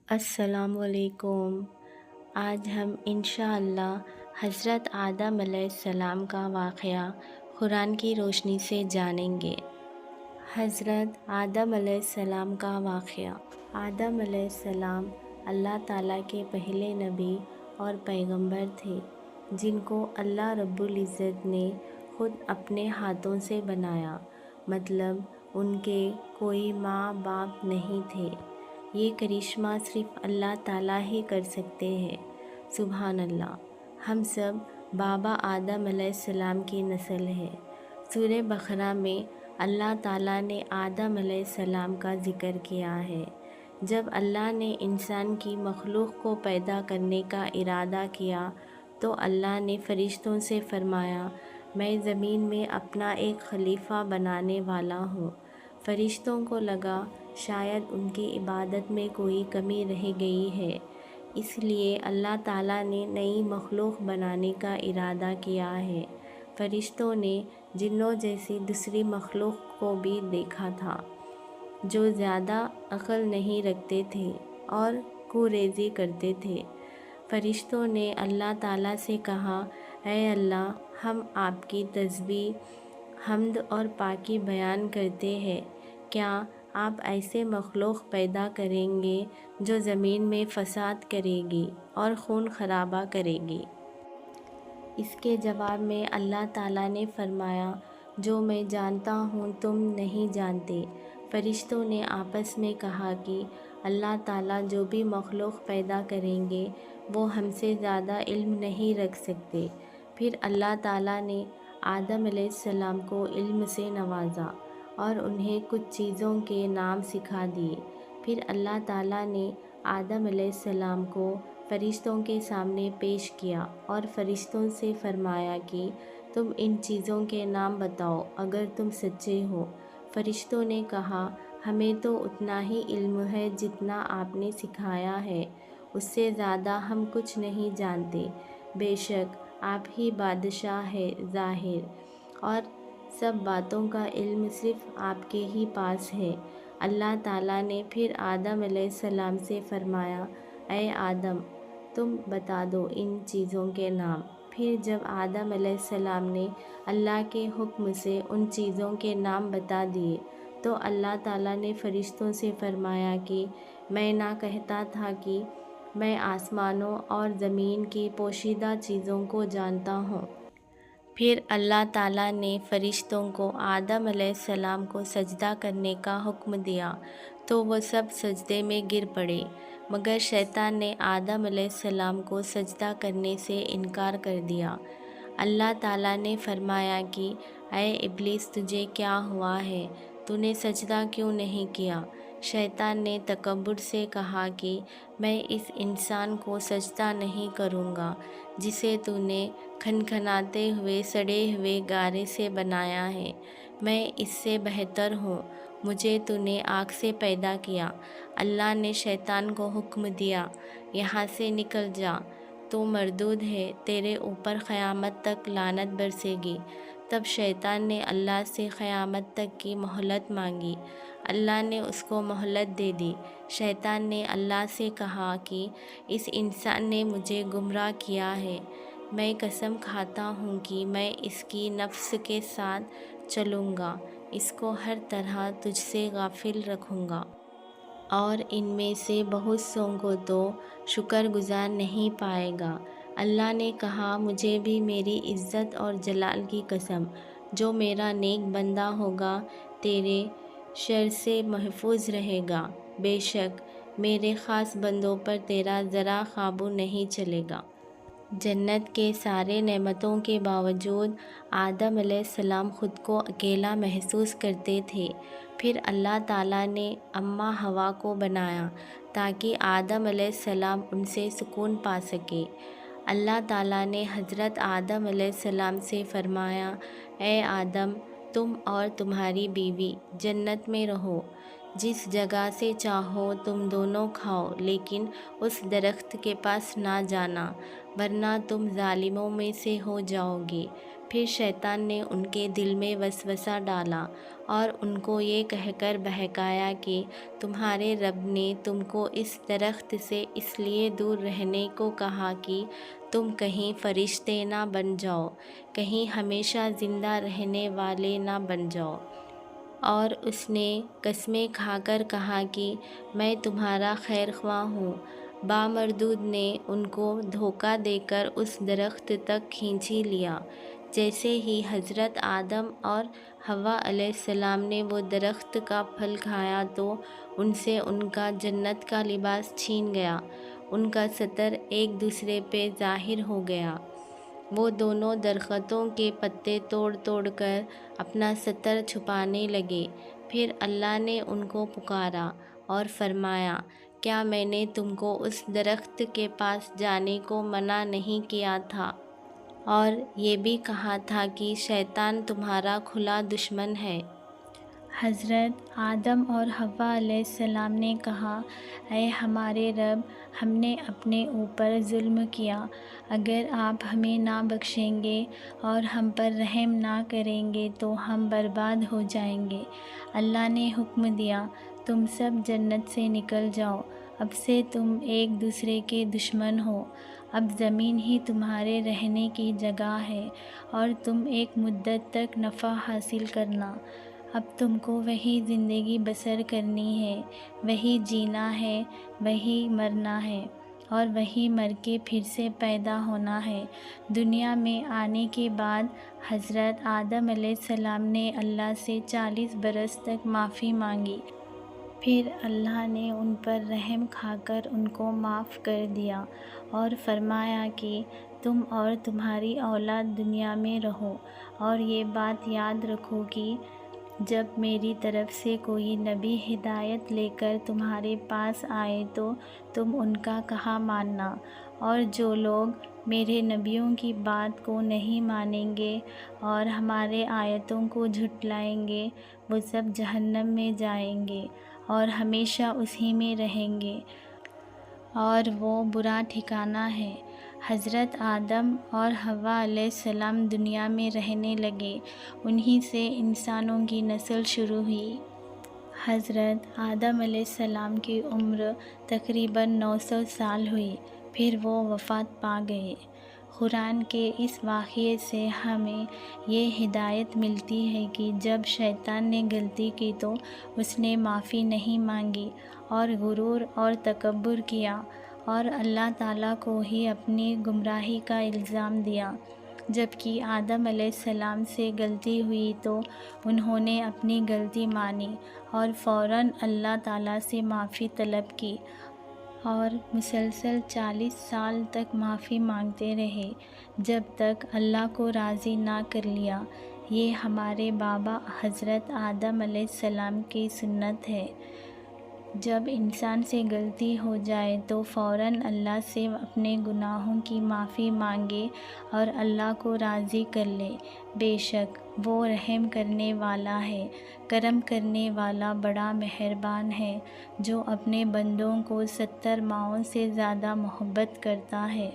السلام علیکم۔ آج ہم انشاءاللہ حضرت آدم علیہ السلام کا واقعہ قرآن کی روشنی سے جانیں گے۔ حضرت آدم علیہ السلام کا واقعہ۔ آدم علیہ السلام اللہ تعالیٰ کے پہلے نبی اور پیغمبر تھے، جن کو اللہ رب العزت نے خود اپنے ہاتھوں سے بنایا، مطلب ان کے کوئی ماں باپ نہیں تھے۔ یہ کرشمہ صرف اللہ تعالیٰ ہی کر سکتے ہیں، سبحان اللہ۔ ہم سب بابا آدم علیہ السلام کی نسل ہے۔ سورہ بقرہ میں اللہ تعالیٰ نے آدم علیہ السلام کا ذکر کیا ہے۔ جب اللہ نے انسان کی مخلوق کو پیدا کرنے کا ارادہ کیا تو اللہ نے فرشتوں سے فرمایا، میں زمین میں اپنا ایک خلیفہ بنانے والا ہوں۔ فرشتوں کو لگا شاید ان کی عبادت میں کوئی کمی رہ گئی ہے، اس لیے اللہ تعالیٰ نے نئی مخلوق بنانے کا ارادہ کیا ہے۔ فرشتوں نے جنوں جیسی دوسری مخلوق کو بھی دیکھا تھا، جو زیادہ عقل نہیں رکھتے تھے اور کوریزی کرتے تھے۔ فرشتوں نے اللہ تعالیٰ سے کہا، اے اللہ، ہم آپ کی تسبیح، حمد اور پاکی بیان کرتے ہیں، کیا آپ ایسے مخلوق پیدا کریں گے جو زمین میں فساد کرے گی اور خون خرابہ کرے گی؟ اس کے جواب میں اللہ تعالیٰ نے فرمایا، جو میں جانتا ہوں تم نہیں جانتے۔ فرشتوں نے آپس میں کہا کہ اللہ تعالیٰ جو بھی مخلوق پیدا کریں گے وہ ہم سے زیادہ علم نہیں رکھ سکتے۔ پھر اللہ تعالیٰ نے آدم علیہ السلام کو علم سے نوازا اور انہیں کچھ چیزوں کے نام سکھا دیے۔ پھر اللہ تعالیٰ نے آدم علیہ السلام کو فرشتوں کے سامنے پیش کیا اور فرشتوں سے فرمایا کہ تم ان چیزوں کے نام بتاؤ اگر تم سچے ہو۔ فرشتوں نے کہا، ہمیں تو اتنا ہی علم ہے جتنا آپ نے سکھایا ہے، اس سے زیادہ ہم کچھ نہیں جانتے۔ بے شک آپ ہی بادشاہ ہے ظاہر، اور سب باتوں کا علم صرف آپ کے ہی پاس ہے۔ اللہ تعالیٰ نے پھر آدم علیہ السلام سے فرمایا، اے آدم، تم بتا دو ان چیزوں کے نام۔ پھر جب آدم علیہ السلام نے اللہ کے حکم سے ان چیزوں کے نام بتا دیے تو اللہ تعالیٰ نے فرشتوں سے فرمایا کہ میں نہ کہتا تھا کہ میں آسمانوں اور زمین کی پوشیدہ چیزوں کو جانتا ہوں۔ پھر اللہ تعالیٰ نے فرشتوں کو آدم علیہ السلام کو سجدہ کرنے کا حکم دیا تو وہ سب سجدے میں گر پڑے، مگر شیطان نے آدم علیہ السلام کو سجدہ کرنے سے انکار کر دیا۔ اللہ تعالیٰ نے فرمایا کہ اے ابلیس، تجھے کیا ہوا ہے؟ تو نے سجدہ کیوں نہیں کیا؟ شیطان نے تکبر سے کہا کہ میں اس انسان کو سجدہ نہیں کروں گا جسے تو نے کھنکھناتے ہوئے سڑے ہوئے گارے سے بنایا ہے، میں اس سے بہتر ہوں، مجھے تو نے آگ سے پیدا کیا۔ اللہ نے شیطان کو حکم دیا، یہاں سے نکل جا، تو مردود ہے، تیرے اوپر قیامت تک لعنت برسے گی۔ تب شیطان نے اللہ سے قیامت تک کی مہلت مانگی، اللہ نے اس کو مہلت دے دی۔ شیطان نے اللہ سے کہا کہ اس انسان نے مجھے گمراہ کیا ہے، میں قسم کھاتا ہوں کہ میں اس کی نفس کے ساتھ چلوں گا، اس کو ہر طرح تجھ سے غافل رکھوں گا، اور ان میں سے بہت سوں کو تو شکر گزار نہیں پائے گا۔ اللہ نے کہا، مجھے بھی میری عزت اور جلال کی قسم، جو میرا نیک بندہ ہوگا تیرے شر سے محفوظ رہے گا، بے شک میرے خاص بندوں پر تیرا ذرا قابو نہیں چلے گا۔ جنت کے سارے نعمتوں کے باوجود آدم علیہ السلام خود کو اکیلا محسوس کرتے تھے۔ پھر اللہ تعالیٰ نے اماں حوا کو بنایا تاکہ آدم علیہ السلام ان سے سکون پا سکے۔ اللہ تعالیٰ نے حضرت آدم علیہ السلام سے فرمایا، اے آدم، تم اور تمہاری بیوی جنت میں رہو، جس جگہ سے چاہو تم دونوں کھاؤ، لیکن اس درخت کے پاس نہ جانا، ورنہ تم ظالموں میں سے ہو جاؤ گے۔ پھر شیطان نے ان کے دل میں وسوسہ ڈالا اور ان کو یہ کہہ کر بہکایا کہ تمہارے رب نے تم کو اس درخت سے اس لیے دور رہنے کو کہا کہ تم کہیں فرشتے نہ بن جاؤ، کہیں ہمیشہ زندہ رہنے والے نہ بن جاؤ۔ اور اس نے قسمیں کھا کر کہا کہ میں تمہارا خیر خواہ ہوں۔ بامردود نے ان کو دھوکہ دے کر اس درخت تک کھینچی لیا۔ جیسے ہی حضرت آدم اور حوا علیہ السلام نے وہ درخت کا پھل کھایا تو ان سے ان کا جنت کا لباس چھین گیا، ان کا ستر ایک دوسرے پہ ظاہر ہو گیا۔ وہ دونوں درختوں کے پتے توڑ توڑ کر اپنا ستر چھپانے لگے۔ پھر اللہ نے ان کو پکارا اور فرمایا، کیا میں نے تم کو اس درخت کے پاس جانے کو منع نہیں کیا تھا؟ اور یہ بھی کہا تھا کہ شیطان تمہارا کھلا دشمن ہے۔ حضرت آدم اور حوا علیہ السلام نے کہا، اے ہمارے رب، ہم نے اپنے اوپر ظلم کیا، اگر آپ ہمیں نہ بخشیں گے اور ہم پر رحم نہ کریں گے تو ہم برباد ہو جائیں گے۔ اللہ نے حکم دیا، تم سب جنت سے نکل جاؤ، اب سے تم ایک دوسرے کے دشمن ہو، اب زمین ہی تمہارے رہنے کی جگہ ہے اور تم ایک مدت تک نفع حاصل کرنا۔ اب تم کو وہی زندگی بسر کرنی ہے، وہی جینا ہے، وہی مرنا ہے اور وہی مر کے پھر سے پیدا ہونا ہے۔ دنیا میں آنے کے بعد حضرت آدم علیہ السلام نے اللہ سے 40 برس تک معافی مانگی۔ پھر اللہ نے ان پر رحم کھا کر ان کو معاف کر دیا اور فرمایا کہ تم اور تمہاری اولاد دنیا میں رہو، اور یہ بات یاد رکھو کہ جب میری طرف سے کوئی نبی ہدایت لے کر تمہارے پاس آئے تو تم ان کا کہا ماننا، اور جو لوگ میرے نبیوں کی بات کو نہیں مانیں گے اور ہمارے آیتوں کو جھٹلائیں گے وہ سب جہنم میں جائیں گے اور ہمیشہ اسی میں رہیں گے، اور وہ برا ٹھکانہ ہے۔ حضرت آدم اور حوا علیہ السلام دنیا میں رہنے لگے، انہی سے انسانوں کی نسل شروع ہوئی۔ حضرت آدم علیہ السلام کی عمر تقریباً 900 سال ہوئی، پھر وہ وفات پا گئے۔ قرآن کے اس واقعے سے ہمیں یہ ہدایت ملتی ہے کہ جب شیطان نے غلطی کی تو اس نے معافی نہیں مانگی اور غرور اور تکبر کیا اور اللہ تعالیٰ کو ہی اپنی گمراہی کا الزام دیا۔ جبکہ آدم علیہ السلام سے غلطی ہوئی تو انہوں نے اپنی غلطی مانی اور فوراً اللہ تعالیٰ سے معافی طلب کی اور مسلسل 40 سال تک معافی مانگتے رہے جب تک اللہ کو راضی نہ کر لیا۔ یہ ہمارے بابا حضرت آدم علیہ السلام کی سنت ہے۔ جب انسان سے غلطی ہو جائے تو فوراً اللہ سے اپنے گناہوں کی معافی مانگے اور اللہ کو راضی کر لے۔ بے شک وہ رحم کرنے والا ہے، کرم کرنے والا، بڑا مہربان ہے، جو اپنے بندوں کو 70 ماؤں سے زیادہ محبت کرتا ہے۔